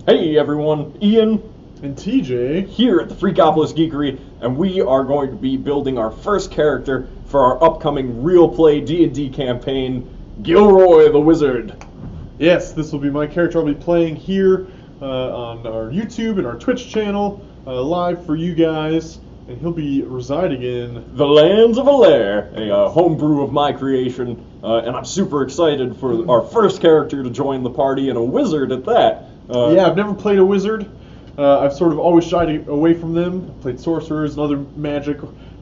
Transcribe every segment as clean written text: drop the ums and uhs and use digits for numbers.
Hey everyone, Ian And TJ. here at the Freakopolis Geekery, and we are going to be building our first character for our upcoming real play D&D campaign, Gilroy the Wizard. Yes, this will be my character I'll be playing here on our YouTube and our Twitch channel, live for you guys. And he'll be residing in The Lands of Alaire, a homebrew of my creation, and I'm super excited for our first character to join the party, and a wizard at that. Yeah, I've never played a wizard. I've sort of always shied away from them. I've played sorcerers and other magic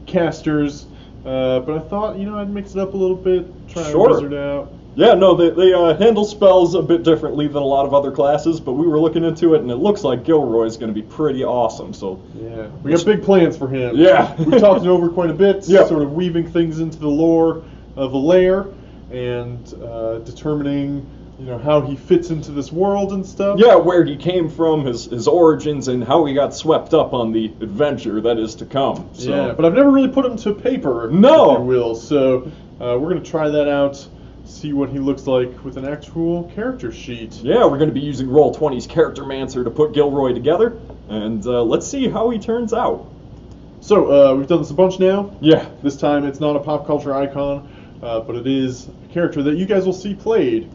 casters. But I thought, I'd mix it up a little bit, try a wizard out. Yeah, no, they handle spells a bit differently than a lot of other classes, but we were looking into it, and it looks like Gilroy is going to be pretty awesome. So yeah, we got big plans for him. Yeah, we talked it over quite a bit, yep. Sort of weaving things into the lore of Alaire and determining, how he fits into this world and stuff. Yeah, where he came from, his origins, and how he got swept up on the adventure that is to come. So. Yeah, but I've never really put him to paper, no. if you will. So we're going to try that out. See what he looks like with an actual character sheet. Yeah, we're going to be using Roll20's Charactermancer to put Gilroy together, and let's see how he turns out. So, we've done this a bunch now. Yeah. This time it's not a pop culture icon, but it is a character that you guys will see played.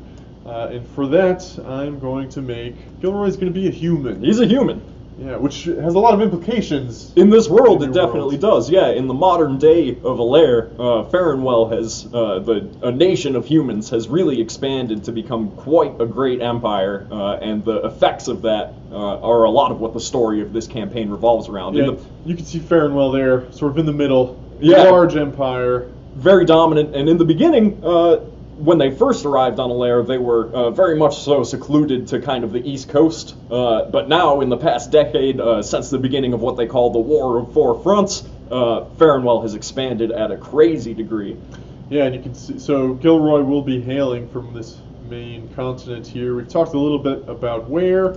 And for that, I'm going to make... Gilroy's going to be a human. He's a human. Yeah, which has a lot of implications. In this world, it definitely does. Yeah, in the modern day of Alaire, Farrenwell has, a nation of humans has really expanded to become quite a great empire, and the effects of that are a lot of what the story of this campaign revolves around. Yeah, you can see Farrenwell there, sort of in the middle. Yeah. Large empire. Very dominant, and in the beginning, when they first arrived on Alaire, they were very much so secluded to kind of the East Coast. But now, in the past decade, since the beginning of what they call the War of Four Fronts, Farrenwell has expanded at a crazy degree. Yeah, and you can see, so Gilroy will be hailing from this main continent here. We've talked a little bit about where.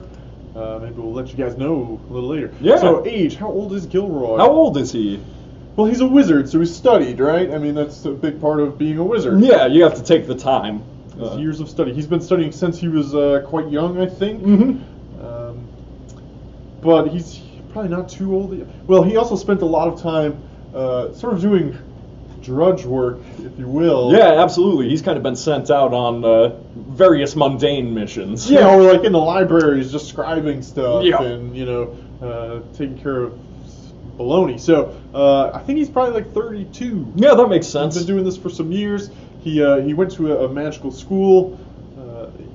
Maybe we'll let you guys know a little later. Yeah. So, age, how old is Gilroy? How old is he? Well, he's a wizard, so he's studied, right? I mean, that's a big part of being a wizard. Yeah, you have to take the time. Years of study. He's been studying since he was quite young, I think. Mm-hmm. But he's probably not too old. Well, he also spent a lot of time sort of doing drudge work, if you will. Yeah, absolutely. He's kind of been sent out on various mundane missions. Yeah, or like in the libraries, just scribing stuff Yeah. and, taking care of baloney. So I think he's probably like 32. Yeah, that makes sense. He's been doing this for some years. He went to a magical school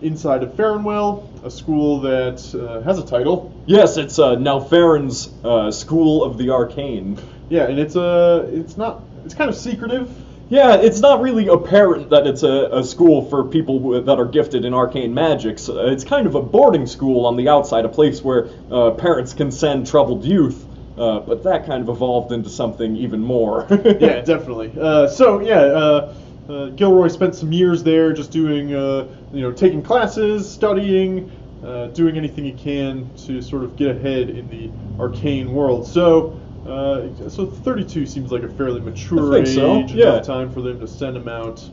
inside of Farrenwell, a school that has a title. Yes, it's Nelfarin's School of the Arcane. Yeah, and it's kind of secretive. Yeah, it's not really apparent that it's a school for people that are gifted in arcane magics. It's kind of a boarding school on the outside, a place where parents can send troubled youth. But that kind of evolved into something even more. Yeah, definitely. Gilroy spent some years there just doing, taking classes, studying, doing anything he can to sort of get ahead in the arcane world. So 32 seems like a fairly mature age, so. Yeah. Enough time for them to send him out.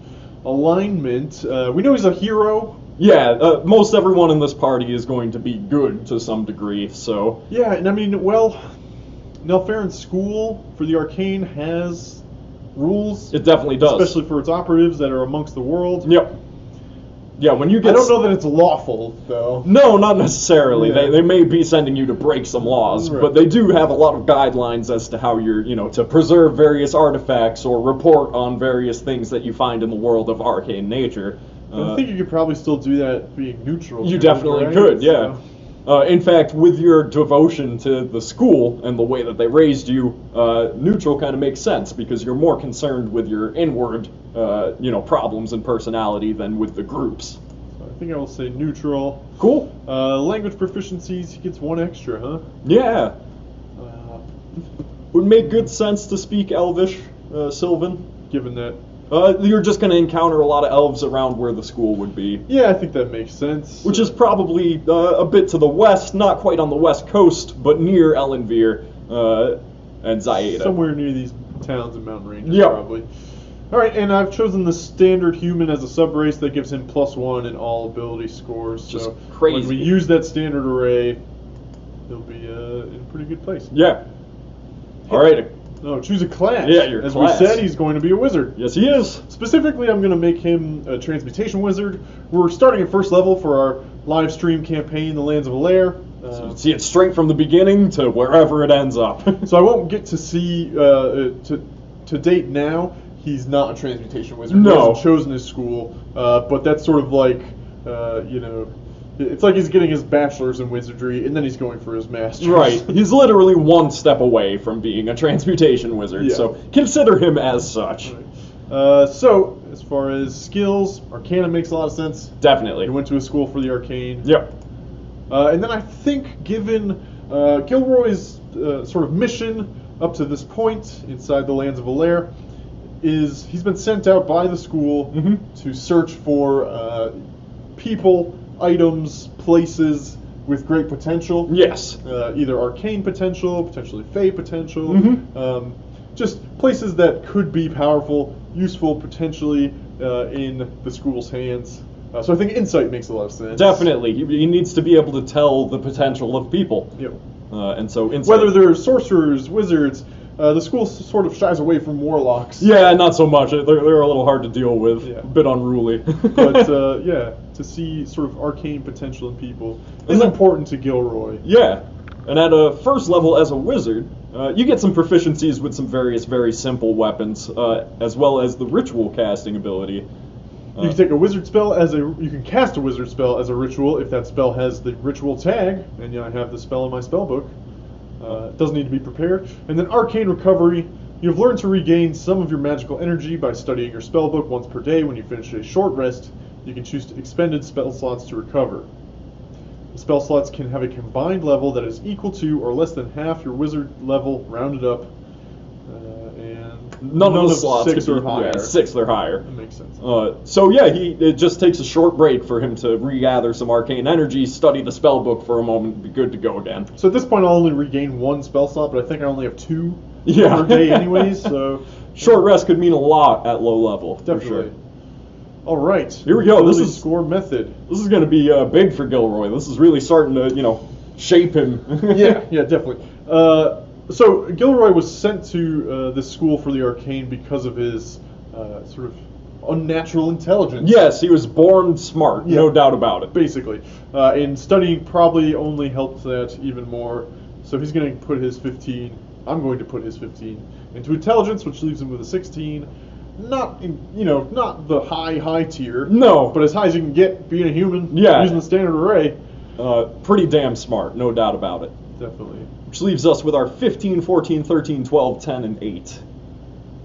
Alignment, we know he's a hero. Yeah, most everyone in this party is going to be good to some degree, so... Yeah, and I mean, well... Nelfarin's school for the arcane has rules. It definitely does. Especially for its operatives that are amongst the world. Yep. Yeah, when you get... I don't know that it's lawful, though. No, not necessarily. Yeah. They may be sending you to break some laws, Right. but they do have a lot of guidelines as to how you're, to preserve various artifacts or report on various things that you find in the world of arcane nature. I think you could probably still do that being neutral. You definitely right? could, yeah. So. In fact, with your devotion to the school and the way that they raised you, neutral kind of makes sense because you're more concerned with your inward, problems and personality than with the groups. So I think I will say neutral. Cool. Language proficiencies, he gets 1 extra, huh? Yeah. Would make good sense to speak Elvish, Sylvan. Given that. You're just going to encounter a lot of elves around where the school would be. Yeah, I think that makes sense. Which is probably a bit to the west, not quite on the west coast, but near Elenvir and Zaeda. Somewhere near these towns and mountain ranges, Yep. probably. All right, and I've chosen the standard human as a subrace that gives him +1 in all ability scores. Just so crazy. when we use that standard array, he'll be in a pretty good place. Yeah. All right. No, choose a class. Yeah, your As class. we said, he's going to be a wizard. Yes, he is. Specifically, I'm going to make him a transmutation wizard. We're starting at first level for our live stream campaign, The Lands of Alaire. So see it straight from the beginning to wherever it ends up. So I won't get to see to date now. He's not a transmutation wizard. No. He hasn't chosen his school, but that's sort of like it's like he's getting his bachelor's in wizardry and then he's going for his master's. Right. He's literally one step away from being a transmutation wizard. Yeah. So consider him as such. Right. So as far as skills, Arcana makes a lot of sense. Definitely. He went to a school for the arcane. Yep. And then I think, given Gilroy's sort of mission up to this point inside the Lands of Alaire, is he's been sent out by the school to search for people, items, places with great potential. Yes. Either arcane potential, potentially fey potential, just places that could be powerful, useful potentially in the school's hands. So I think insight makes a lot of sense. Definitely. He needs to be able to tell the potential of people. Yep. And so insight. Whether they're sorcerers, wizards, the school sort of shies away from warlocks. Yeah, not so much. They're a little hard to deal with. Yeah. A bit unruly. But yeah, to see sort of arcane potential in people is important to Gilroy. Yeah. And at a first level as a wizard, you get some proficiencies with some various very simple weapons, as well as the ritual casting ability. You can take a wizard spell you can cast a wizard spell as a ritual if that spell has the ritual tag, and I have the spell in my spell book. It doesn't need to be prepared. And then arcane recovery. You've learned to regain some of your magical energy by studying your spell book once per day. When you finish a short rest, you can choose expended spell slots to recover. The spell slots can have a combined level that is equal to or less than half your wizard level, rounded up. And None of the slots 6 could or be higher. 6 or higher. That makes sense. So yeah, it just takes a short break for him to regather some arcane energy, study the spell book for a moment, and be good to go again. So at this point, I'll only regain 1 spell slot, but I think I only have 2 Yeah. per day anyways, so... Short rest could mean a lot at low level, Definitely. for sure. All right. Here we go. This Ability is score method. This is going to be big for Gilroy. This is really starting to, shape him. Yeah, definitely. So Gilroy was sent to this school for the arcane because of his sort of unnatural intelligence. Yes, he was born smart, Yeah. no doubt about it. Basically. And studying probably only helped that even more. So he's going to put his 15, I'm going to put his 15 into intelligence, which leaves him with a 16. Not the high tier. No. But as high as you can get being a human, Yeah. using the standard array. Pretty damn smart, no doubt about it. Definitely. Which leaves us with our 15, 14, 13, 12, 10, and 8.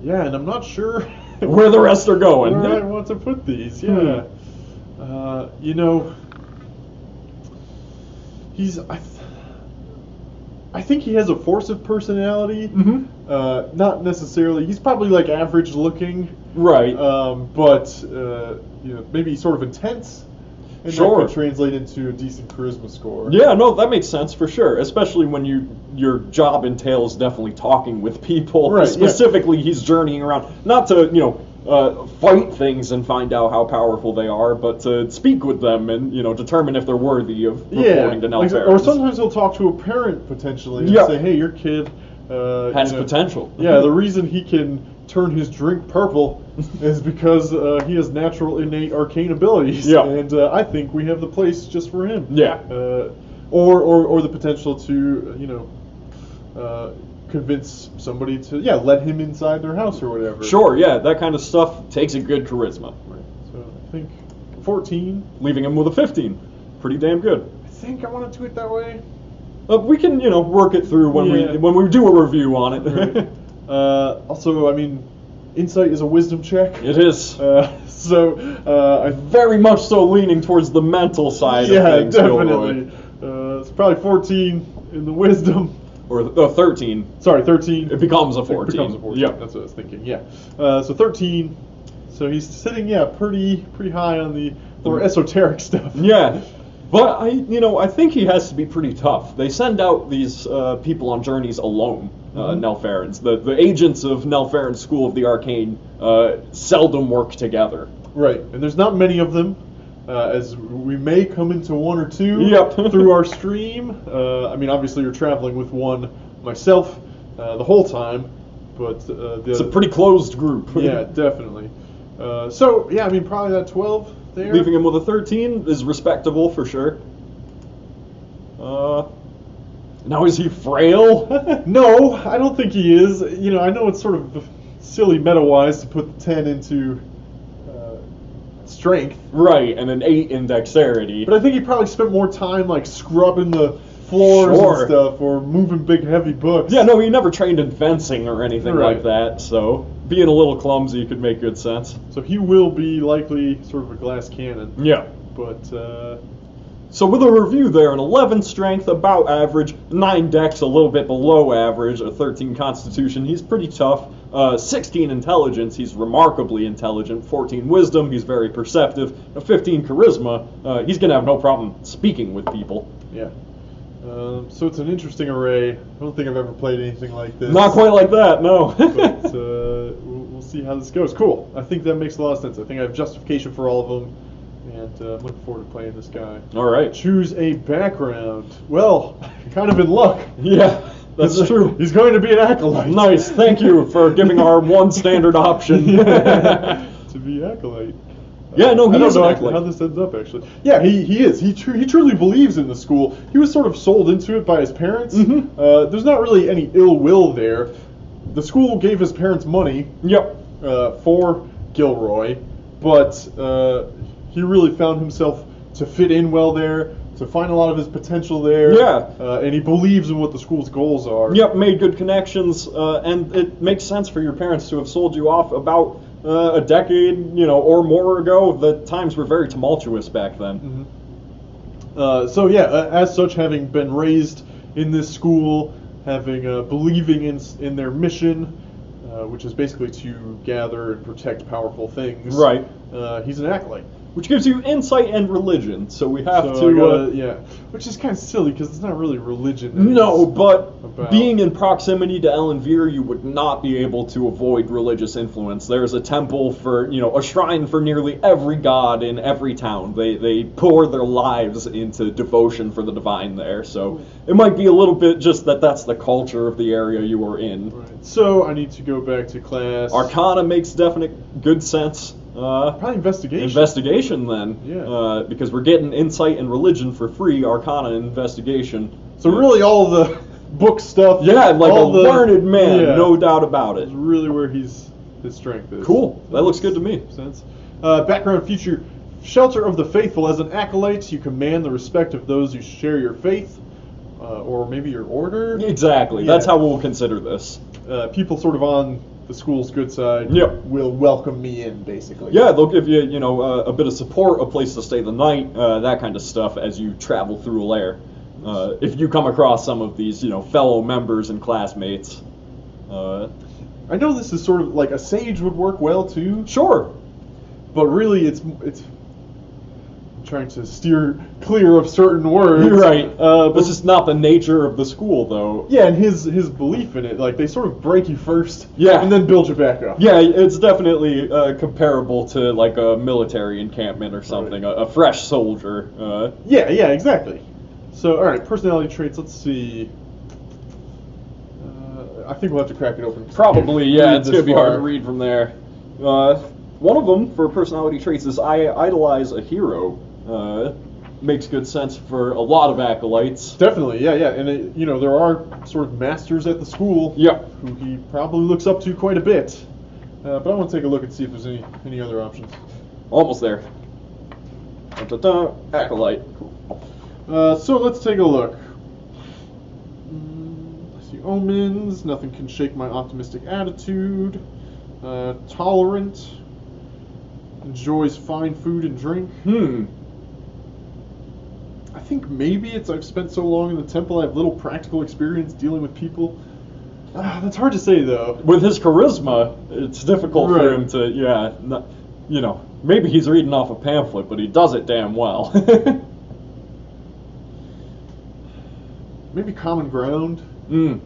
Yeah, and I'm not sure Where the rest are going. where I want to put these. Yeah. He's... I think he has a force of personality. Not necessarily... He's probably like average looking. Right. But maybe sort of intense. And Sure. that could translate into a decent charisma score. Yeah, no, that makes sense for sure. Especially when your job entails definitely talking with people. Right, Specifically, he's journeying around, not to, fight things and find out how powerful they are, but to speak with them and, determine if they're worthy of reporting to Nelfaris. Or sometimes he'll talk to a parent potentially and Yeah. say, hey, your kid... has potential. Yeah, the reason he can turn his drink purple is because he has natural innate arcane abilities. Yeah. And I think we have the place just for him. Yeah. Or the potential to, convince somebody to, let him inside their house or whatever. Sure, yeah, that kind of stuff takes a good charisma. Right. So I think 14. Leaving him with a 15. Pretty damn good. I think I want to do it that way. We can, work it through when we do a review on it. Right. Also, insight is a wisdom check. It is. I Very much so leaning towards the mental side of things. definitely. Gilroy. It's probably 14 in the wisdom. Or 13. Sorry, 13. It becomes a 14. It becomes a 14. Yep. That's what I was thinking. Yeah. So 13. So he's sitting, pretty high on the more esoteric stuff. Yeah. But I think he has to be pretty tough. They send out these people on journeys alone, Nelfarans. The agents of Nelfarin's School of the Arcane seldom work together. Right, and there's not many of them, as we may come into one or two Yep. through our stream. I mean, obviously you're traveling with one myself the whole time, but It's a pretty closed group. yeah, definitely. So yeah, I mean, probably that 12 there. Leaving him with a 13 is respectable for sure. Now is he frail? No, I don't think he is. I know it's sort of silly meta-wise to put the 10 into strength. Right, and an 8 in dexterity. But I think he probably spent more time like scrubbing the floors Sure. and stuff, or moving big heavy books. Yeah, no, he never trained in fencing or anything Right. like that, so being a little clumsy could make good sense. So he will be likely sort of a glass cannon. Yeah. But So with a review there, an 11 strength, about average, 9 dex, a little bit below average, a 13 constitution, he's pretty tough, 16 intelligence, he's remarkably intelligent, 14 wisdom, he's very perceptive, a 15 charisma, he's going to have no problem speaking with people. yeah. So it's an interesting array. I don't think I've ever played anything like this. Not quite like that, no. But we'll see how this goes. Cool. I think that makes a lot of sense. I think I have justification for all of them, and I'm looking forward to playing this guy. All right. Choose a background. Well, kind of in luck. Yeah, that's true. He's going to be an acolyte. Nice, thank you for giving our one standard option. To be acolyte. Yeah, no, he I don't is an know acolyte. how this ends up, actually. Yeah, he is. He truly believes in the school. He was sort of sold into it by his parents. There's not really any ill will there. The school gave his parents money Yep. for Gilroy, but he really found himself to fit in well there, to find a lot of his potential there. Yeah. And he believes in what the school's goals are. Yep, made good connections, and it makes sense for your parents to have sold you off about a decade, or more ago. The times were very tumultuous back then. So yeah, as such, having been raised in this school, having believing in their mission, which is basically to gather and protect powerful things. Right. He's an acolyte. Which gives you insight and religion, so we have So to... yeah, which is kind of silly because it's not really religion. that No, it's but about. being in proximity to Elenvir, you would not be able to avoid religious influence. There's a temple for, a shrine for nearly every god in every town. They pour their lives into devotion for the divine there, so it might be a little bit just that's the culture of the area you are in. Right. So I need to go back to class. Arcana makes definite good sense. Probably investigation. Investigation then, Yeah. because we're getting insight and religion for free, Arcana and investigation. So really, all the book stuff. Yeah, like a all the- learned man, yeah, no doubt about it. is really where his strength is. Cool, that looks good to me. Makes sense. Background feature: Shelter of the Faithful. As an acolyte, you command the respect of those who share your faith, or maybe your order. Exactly, Yeah. that's how we'll consider this. People sort of on the school's good side Yep. will welcome me in, basically. Yeah, they'll give you, a bit of support, a place to stay the night, that kind of stuff as you travel through Alaire. If you come across some of these, fellow members and classmates. I know this is sort of like a sage would work well too, Sure. but really it's I'm trying to steer clear of certain words. You're right. But This is not the nature of the school, though. yeah, and his belief in it, like they sort of break you first, Yeah. and then build you back up. Yeah, it's definitely comparable to like a military encampment or something, Right. a fresh soldier. Yeah, exactly. So, all right, personality traits. Let's see. I think we'll have to crack it open. Probably, yeah, Read it's this going to be far. hard to read from there. One of them for personality traits is I idolize a hero. Makes good sense for a lot of acolytes. Definitely, yeah, and there are sort of masters at the school. Yep. Who he probably looks up to quite a bit. But I want to take a look and see if there's any other options. Almost there. Da-da-da, acolyte. So let's take a look. I see omens. Nothing can shake my optimistic attitude. Tolerant. Enjoys fine food and drink. I think maybe I've spent so long in the temple, I have little practical experience dealing with people. That's hard to say, though. With his charisma, it's difficult for him to, maybe he's reading off a pamphlet, but he does it damn well. maybe common ground Mm.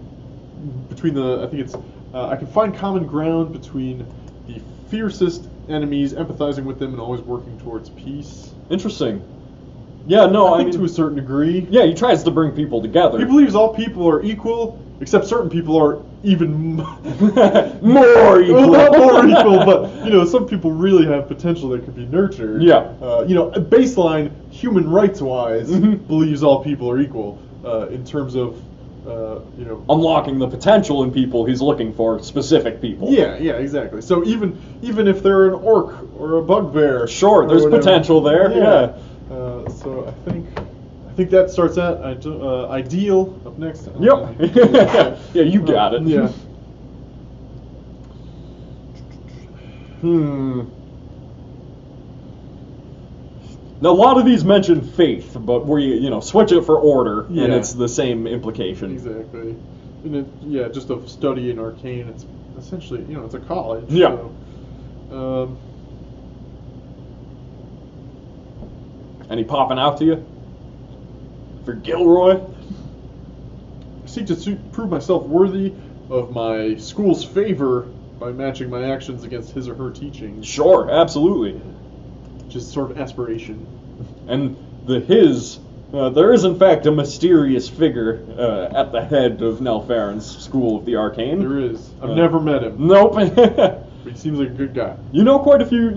between the. I think it's. I can find common ground between the fiercest enemies, empathizing with them, and always working towards peace. Interesting. Yeah, no, I think to a certain degree. Yeah, he tries to bring people together. He believes all people are equal, except certain people are even more equal. A lot more equal, but some people really have potential that could be nurtured. Yeah. Baseline, human rights-wise, Mhm. believes all people are equal in terms of, unlocking the potential in people he's looking for specific people. Yeah, exactly. So even if they're an orc or a bugbear, Sure, there's potential there. Yeah. So I think that starts at ideal up next. Yep. Yeah, you got it. Yeah. Now, a lot of these mention faith, but where you switch it for order, and Yeah. it's the same implication. Exactly. And just of studying arcane, it's essentially, it's a college. Yeah. So, Any popping out to you? For Gilroy? I seek to prove myself worthy of my school's favor by matching my actions against his or her teachings. Sure, absolutely. Just sort of aspiration. And there is in fact a mysterious figure at the head of Nelfarin's School of the Arcane. There is. I've never met him. Nope. But he seems like a good guy. You know quite a few,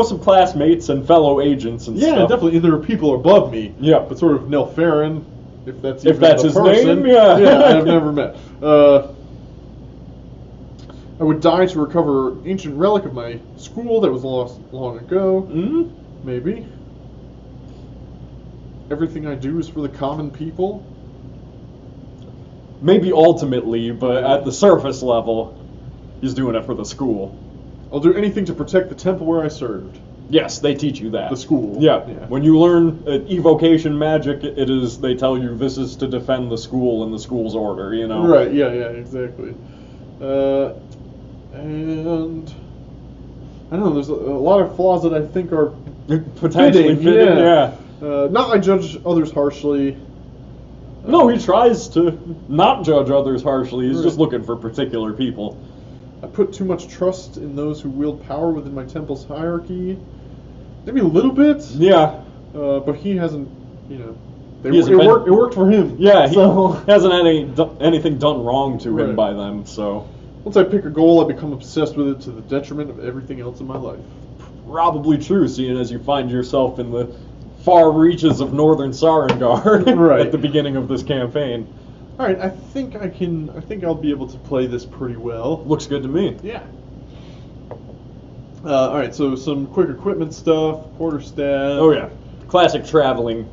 some classmates and fellow agents and stuff. Yeah, definitely. And there are people above me. Yeah. But sort of Nelfarin, if that's his person, name, yeah. Yeah, I've never met. I would die to recover an ancient relic of my school that was lost long ago. Mm-hmm. Maybe. Everything I do is for the common people. Maybe ultimately, but at the surface level, he's doing it for the school. I'll do anything to protect the temple where I served. Yes, they teach you that. The school. Yeah. Yeah. When you learn evocation magic, they tell you this is to defend the school and the school's order, Right, yeah, exactly. And I don't know, there's a lot of flaws that I think are Potentially fitting, yeah. Not I judge others harshly. No, he tries to not judge others harshly. He's Right. just looking for particular people. I put too much trust in those who wield power within my temple's hierarchy. Maybe a little bit. Yeah. But he hasn't, He hasn't been- it worked for him. Yeah, he So hasn't had anything done wrong to him Right. by them, so once I pick a goal, I become obsessed with it to the detriment of everything else in my life. probably true, seeing as you find yourself in the far reaches of northern Sarengar Right. at the beginning of this campaign. All right, I think I'll be able to play this pretty well. Looks good to me. Yeah. All right, so some quick equipment stuff, quarterstaff. Oh yeah, classic traveling.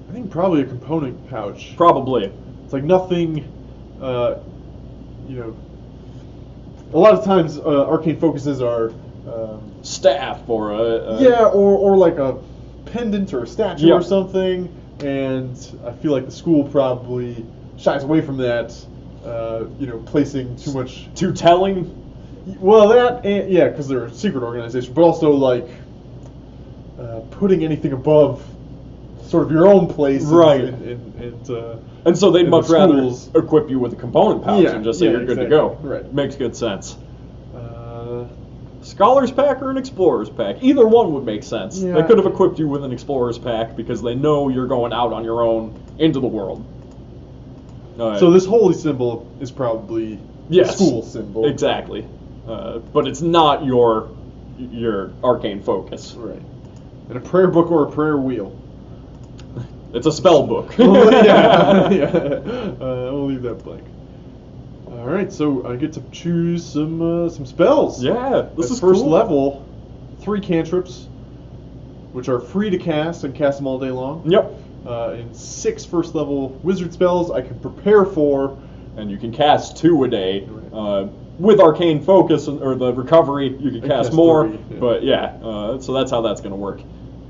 I think probably a component pouch. Probably. It's like nothing, a lot of times arcane focuses are, Staff or a or like a pendant or a statue Yeah. or something, and I feel like the school probably shies away from that, placing too much. too telling. Well, that, and, yeah, because they're a secret organization, but also like putting anything above sort of your own place, Right. And so they'd in much the rather schools. equip you with a component pouch Yeah, and just say yeah, you're good to exactly. go. Right. Makes good sense. Scholar's pack or an explorer's pack? Either one would make sense. Yeah. They could have equipped you with an explorer's pack because they know you're going out on your own into the world. So this holy symbol is probably Yes. the school symbol. Exactly. But it's not your arcane focus. Right. And a prayer book or a prayer wheel. It's a spell book. yeah. We'll leave that blank. All right, so I get to choose some spells. Yeah, this At is first cool. level, 3 cantrips, which are free to cast and cast them all day long. Yep. And 6 first level wizard spells I can prepare for. And you can cast 2 a day. Right. With arcane focus or the recovery, you can I cast cast more. 3, yeah. But yeah, so that's how that's going to work.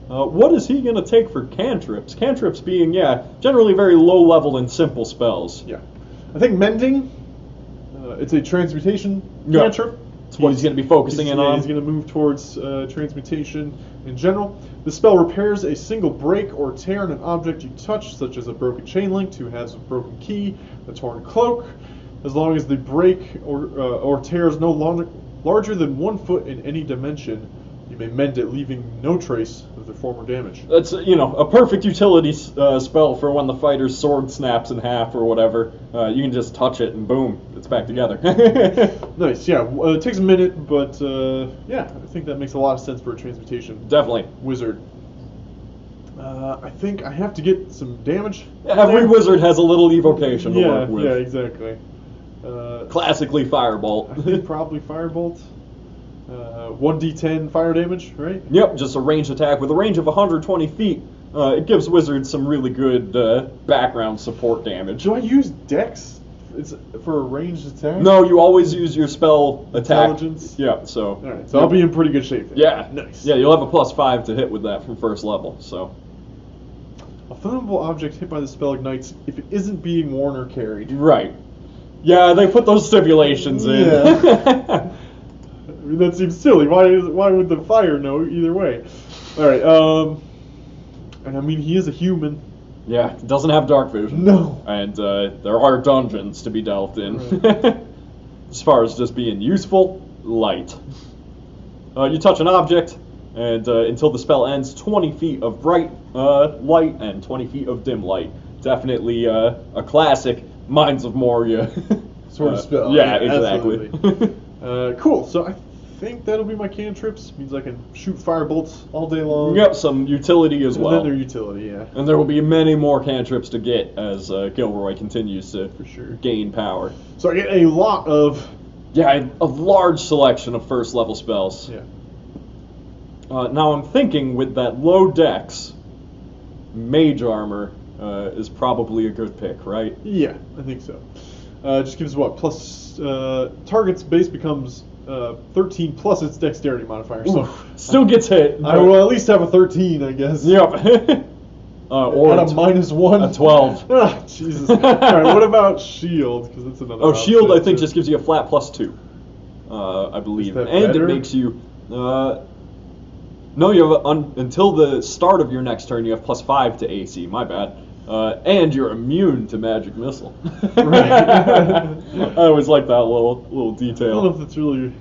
What is he going to take for cantrips? Cantrips being, generally very low level and simple spells. Yeah. I think mending. It's a transmutation Yeah. cantrip. That's what he's going to be focusing in on. He's going to move towards transmutation in general. The spell repairs a single break or tear in an object you touch, such as a broken chain link, 2 halves of broken key, a torn cloak, as long as the break or tear is no longer larger than 1 foot in any dimension. You may mend it, leaving no trace of the former damage. That's, a perfect utility spell for when the fighter's sword snaps in half or whatever. You can just touch it and boom, it's back together. Nice, yeah. It takes a minute, but yeah, I think that makes a lot of sense for a transmutation. Definitely. Wizard. I think I have to get some damage. Every wizard has a little evocation to work with. Yeah, exactly. Classically Firebolt. I think probably Firebolt. 1d10 fire damage, right? Yep, just a ranged attack with a range of 120 feet. It gives wizards some really good background support damage. Do I use Dex for a ranged attack? No, you always use your spell attack. Intelligence? Yeah, so... Alright, so I'll be in pretty good shape then. Yeah. Nice. Yeah, you'll have a +5 to hit with that from first level, so... A flammable object hit by the spell ignites if it isn't being worn or carried. Right. Yeah, they put those stipulations in. Yeah. I mean, that seems silly. Why would the fire know either way? Alright, and I mean, he is a human. Yeah, it doesn't have dark vision. No. And there are dungeons to be delved in. Right. As far as just being useful, light. You touch an object, and until the spell ends, 20 feet of bright light and 20 feet of dim light. Definitely a classic Minds of Moria sort of spell. Yeah, exactly. Cool, so I think that'll be my cantrips. Means I can shoot fire bolts all day long. Yep, some utility as well. And then their utility, yeah. And there will be many more cantrips to get as Gilroy continues to For sure. gain power. So I get a lot of... Yeah, a large selection of first level spells. Yeah. Now I'm thinking with that low dex, mage armor is probably a good pick, right? Yeah, I think so. Just gives what? Plus, target's base becomes 13 plus its dexterity modifier. So still gets hit. I will at least have a 13, I guess. Yep. Or at a -1. A 12. Ah, Jesus. All right, what about shield? Because that's another. Oh, shield I think too. just gives you a flat +2. I believe, Is that and better? it makes you. No, you have until the start of your next turn. You have +5 to AC. My bad. And you're immune to magic missile. Right. I always like that little I detail. don't know if it's really.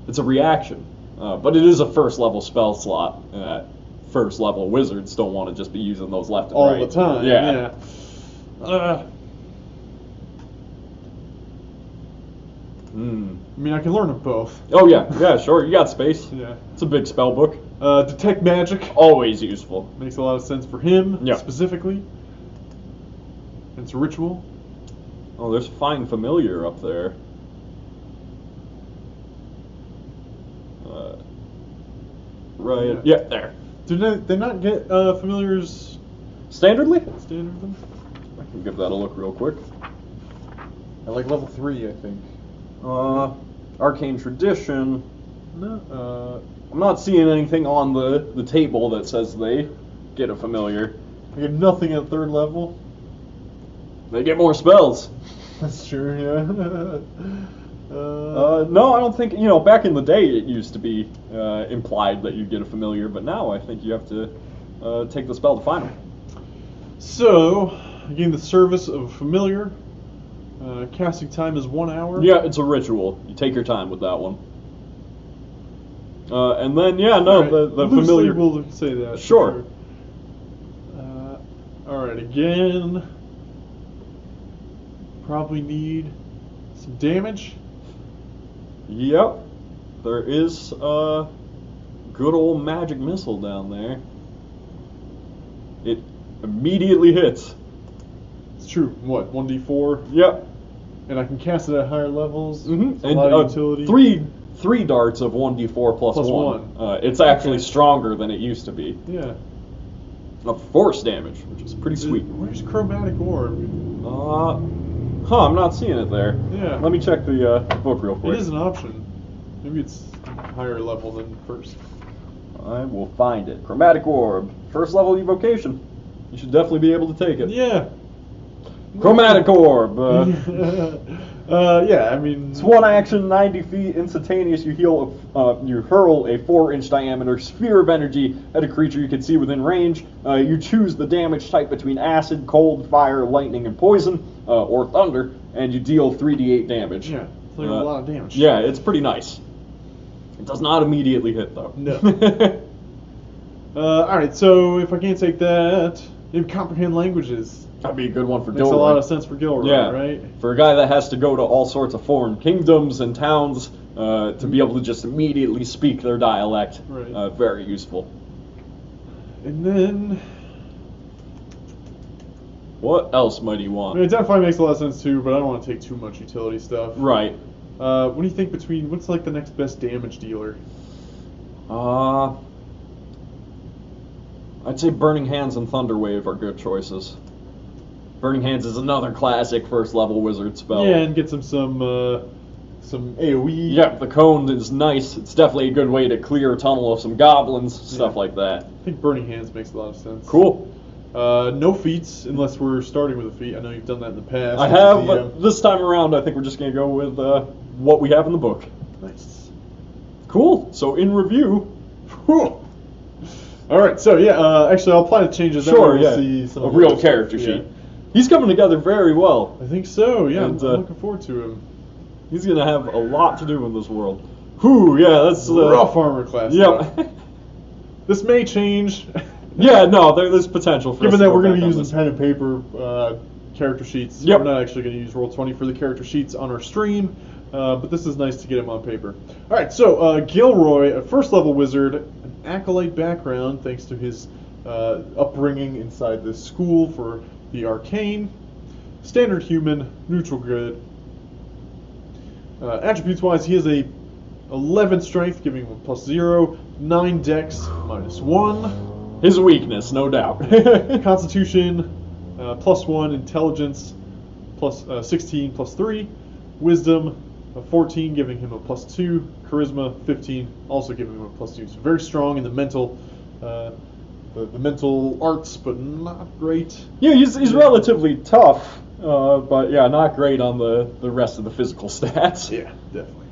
It's a reaction, but it is a first level spell slot. First level wizards don't want to just be using those left and All right. the time. Yeah. I mean, I can learn them both. Oh yeah, sure. You got space. Yeah. It's a big spell book. Detect magic. Always useful. Makes a lot of sense for him Yeah. specifically. It's a ritual. Oh, there's Find Familiar up there. Right. Yeah, there. Did they not get familiars Standardly? standard them? I can give that a look real quick. At like level 3, I think. Arcane Tradition. No. I'm not seeing anything on the table that says they get a familiar. I get nothing at 3rd level. They get more spells. That's true, yeah. No, I don't think, back in the day it used to be implied that you get a familiar, but now I think you have to take the spell to find them. So, I gain the service of a familiar. Casting time is 1 hour. Yeah, it's a ritual. You take your time with that one. And then, the Loosely familiar... we'll say that. Sure. Alright, again. Probably need some damage. Yep. There is a good old magic missile down there. It immediately hits. It's true. What, 1d4? Yep. And I can cast it at higher levels. Mm-hmm. It's a lot of utility. Three darts of 1d4 plus Plus 1. one. It's actually stronger than it used to be. Yeah. Of force damage, which is pretty sweet. Where's Chromatic Orb? I'm not seeing it there. Yeah. Let me check the book real It quick. is an option. Maybe it's higher level than first. I will find it. Chromatic Orb. First level evocation. You should definitely be able to take it. Yeah. Chromatic Orb. Yeah, I mean... It's one action, 90 feet, instantaneous. You hurl a 4-inch diameter sphere of energy at a creature you can see within range. You choose the damage type between acid, cold, fire, lightning, and poison, or thunder, and you deal 3d8 damage. Yeah, it's like a lot of damage. Yeah, it's pretty nice. It does not immediately hit, though. No. Alright, so if I can't take that, maybe comprehend languages. That'd be a good one for Gilroy. Makes a lot of sense for Gilroy, yeah. right? For a guy that has to go to all sorts of foreign kingdoms and towns to be able to just immediately speak their dialect, right. Very useful. And then... What else might he want? I mean, Identify makes a lot of sense too, but I don't want to take too much utility stuff. Right. What do you think between, what's like the next best damage dealer? I'd say Burning Hands and Thunderwave are good choices. Burning Hands is another classic first level wizard spell. Yeah, and get some AoE. Yep, the cone is nice. It's definitely a good way to clear a tunnel of some goblins, stuff like that. I think Burning Hands makes a lot of sense. Cool. No feats, unless we're starting with a feat. I know you've done that in the past. I have, but this time around I think we're just going to go with what we have in the book. Nice. Cool. So in review... Alright, so yeah, actually I'll apply the changes. Sure, we'll see some a real character sheet. He's coming together very well. I think so, yeah. And, I'm looking forward to him. He's going to have a lot to do in this world. Whew, yeah, that's... rough armor class. Yep. This may change. Yeah, no, there's potential for Given us that to we're go going to be back on using pen and paper character sheets. Yep. We're not actually going to use Roll20 for the character sheets on our stream, but this is nice to get them on paper. Alright, so Gilroy, a first level wizard, an acolyte background thanks to his upbringing inside this school for the arcane, standard human, neutral good. Attributes wise, he has a 11 strength, giving him a +0, 9 dex, -1. His weakness, no doubt. Constitution, +1, intelligence, +16, +3, wisdom, 14, giving him a +2, charisma, 15, also giving him a +2. So very strong in the mental, the mental arts, but not great. Yeah, he's relatively tough, but yeah, not great on the rest of the physical stats. Yeah, definitely.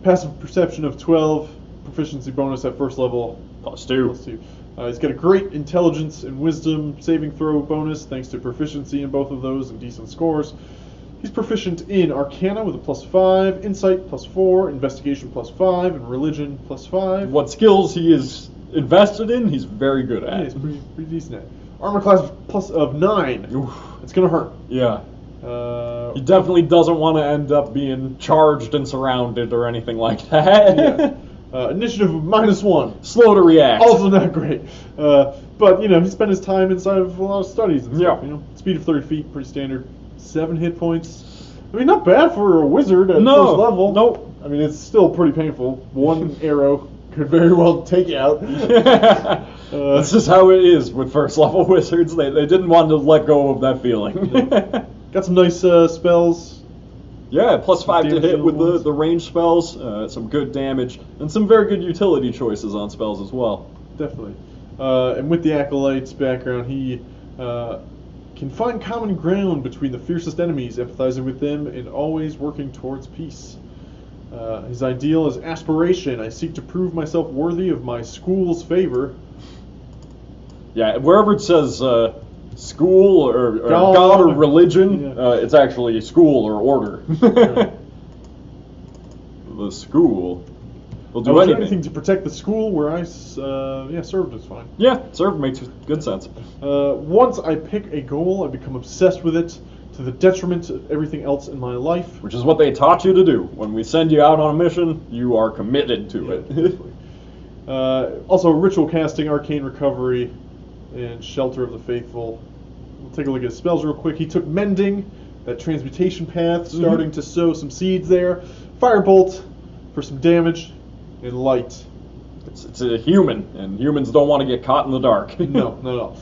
Passive perception of 12, proficiency bonus at first level, +2. +2. He's got a great intelligence and wisdom saving throw bonus thanks to proficiency in both of those and decent scores. He's proficient in Arcana with a +5, Insight +4, Investigation +5, and Religion +5. What skills he is invested in, he's very good at. Yeah, he's pretty decent at. Armor class +9. Oof. It's gonna hurt. Yeah. He definitely doesn't want to end up being charged and surrounded or anything like that. Yeah. Initiative of -1. Slow to react. Also not great. But, you know, he spent his time inside of a lot of studies and stuff, Yeah. you know. Speed of 30 feet, pretty standard. 7 hit points. I mean, not bad for a wizard at No, first level. nope. I mean, it's still pretty painful. One arrow could very well take you out. That's just how it is with first level wizards. They didn't want to let go of that feeling. Got some nice spells. Yeah, +5 to hit with ones. the range spells, some good damage, and some very good utility choices on spells as well. Definitely. And with the Acolyte's background, he can find common ground between the fiercest enemies, empathizing with them, and always working towards peace. His ideal is aspiration. I seek to prove myself worthy of my school's favor. Yeah, wherever it says school or God or religion, yeah. It's actually school or order. The school will do anything. To protect the school where I served is fine. Yeah, serve makes good sense. Once I pick a goal, I become obsessed with it to the detriment of everything else in my life. Which is what they taught you to do. When we send you out on a mission, you are committed to it. Also, ritual casting, arcane recovery, and shelter of the faithful. We'll take a look at his spells real quick. He took mending, that transmutation path, starting to sow some seeds there. Firebolt for some damage, and light. It's a human, and humans don't want to get caught in the dark. No, not at all.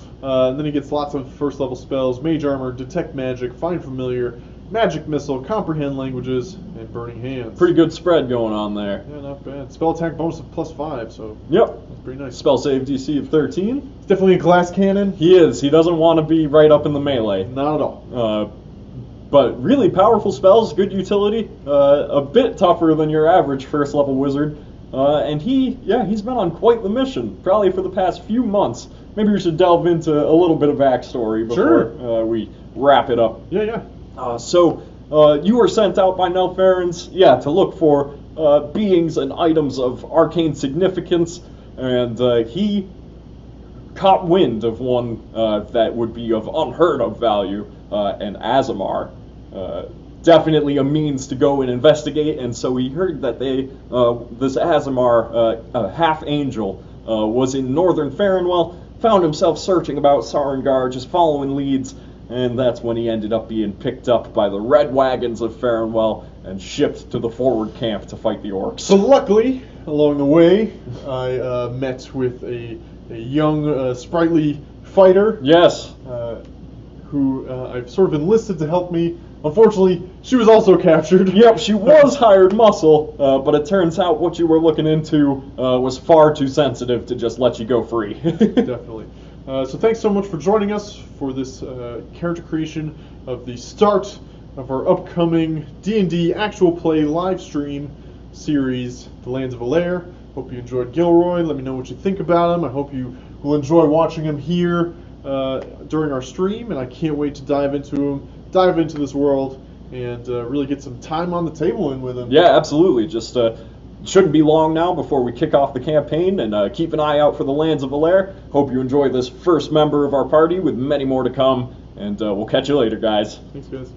And then he gets lots of first level spells: Mage Armor, Detect Magic, Find Familiar, Magic Missile, Comprehend Languages, and Burning Hands. Pretty good spread going on there. Yeah, not bad. Spell attack bonus of +5, so Yep. that's pretty nice. Spell save DC of 13. It's definitely a glass cannon. He is. He doesn't want to be right up in the melee. Not at all. But really powerful spells, good utility, a bit tougher than your average first level wizard. And he's been on quite the mission, probably for the past few months. Maybe we should delve into a little bit of backstory before we wrap it up. Yeah. So you were sent out by Nelfarans, to look for beings and items of arcane significance, and he caught wind of one that would be of unheard of value, an Azamar. Definitely a means to go and investigate, and so he heard that this Azamar, a half-angel, was in northern Farrenwell, found himself searching about Sarengar, just following leads, and that's when he ended up being picked up by the red wagons of Farrenwell and shipped to the forward camp to fight the orcs. So luckily, along the way, I met with a young, sprightly fighter. Yes. Who I've sort of enlisted to help me. Unfortunately, she was also captured. Yep, she was hired muscle, but it turns out what you were looking into was far too sensitive to just let you go free. Definitely. So thanks so much for joining us for this character creation of the start of our upcoming D&D actual play live stream series, The Lands of Alaire. Hope you enjoyed Gilroy. Let me know what you think about him. I hope you will enjoy watching him here during our stream, and I can't wait to dive into this world, and really get some time on the table in with him. Yeah, absolutely. Just shouldn't be long now before we kick off the campaign, and keep an eye out for the Lands of Alaire. Hope you enjoy this first member of our party, with many more to come, and we'll catch you later, guys. Thanks, guys.